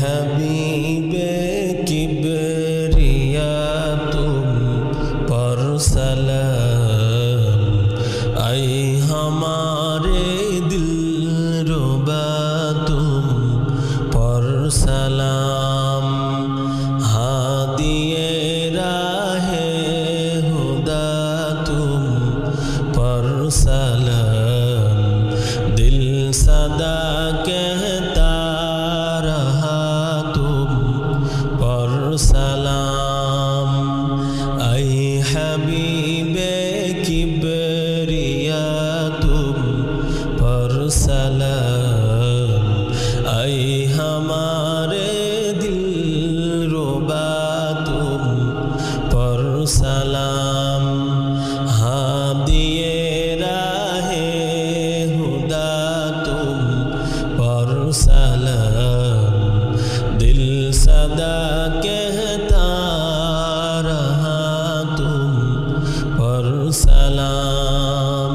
हबीबे किबरिया तुम पर सलाम। ऐ हमारे दिलरुबा तुम पर सलाम। हादिए राहे हुदा तुम पर सलाम। दिल सदा कहता रहा तुम पर सलाम। ऐ हबीबे किबरिया तुम पर सलाम। ऐ हमारे दिलरुबा तुम पर सलाम। हादिए राहे हुदा तुम पर सलाम। दिल सदा कहता रहा तुम पर सलाम।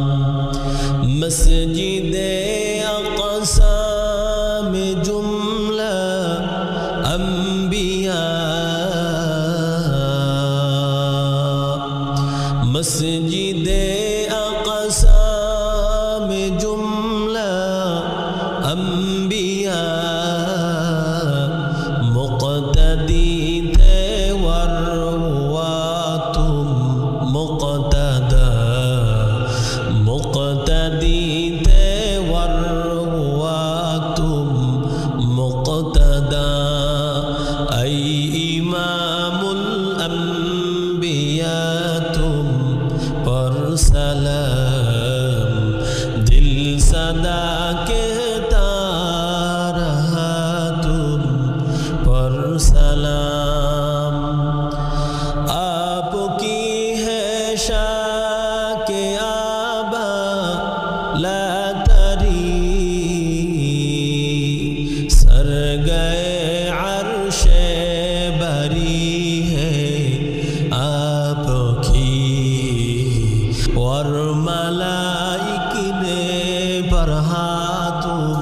मस्जिदे अक़सा में जुमला अंबिया, मस्जिदे अक़सा में जुमला अंबिया मुक़तदी थे वरवा तुम मुक़तदा। मुक़तदी थे वरवा तुम मुक़तदा। ऐ इमामुल अंबिया तुम पर सलाम। दिल सदा कहता रहा तुम पर सलाम। आपकी है शाके आबा ला तरी, सर गए अर्शे बरी है आपकी। और मलाइक ने पढ़ा तुम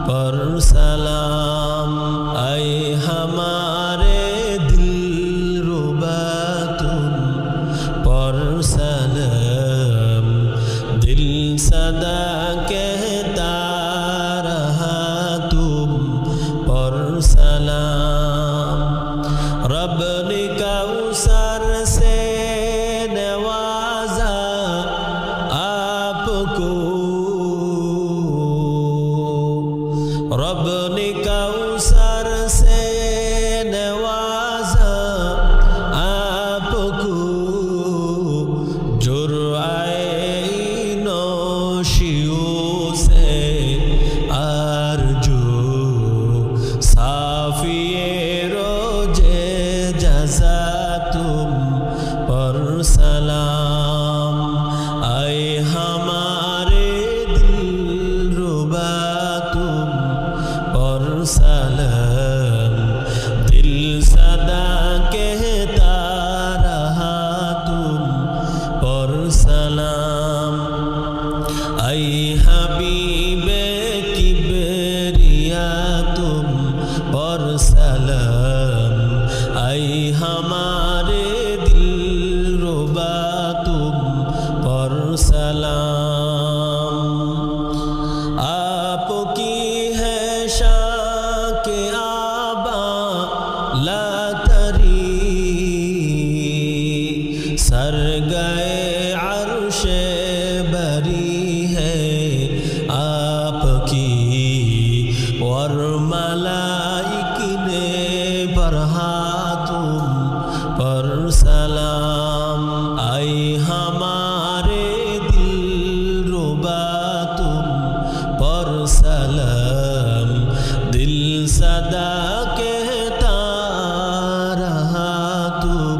पर सलाम। ऐ हमारे दिलरुबा तुम पर सलाम। दिल सदा कहता रहा तुम पर सलाम। रब ने कौसर से नवाजा आपको, रब ने कौसर से नवाजा आपको। जुर्आए नौशियों से आरज़ू साफ़िए रोज़े जज़ा तुम पर सलाम। ऐ हमारे दिलरुबा तुम पर सलाम। दिल सदा कहता रहा तुम पर सलाम। ऐ हबीबे किबरिया तुम पर सलाम। ऐ हमारे दिलरुबा तुम पर सलाम। आपकी है शाके आबा ला तरी, सर गए अर्शे बरी है आपकी। और मलाइक ने पढ़ा तुम पर सलाम। ऐ हमारे दिलरुबा तुम पर सलाम। दिल सदा कहता रहा तुम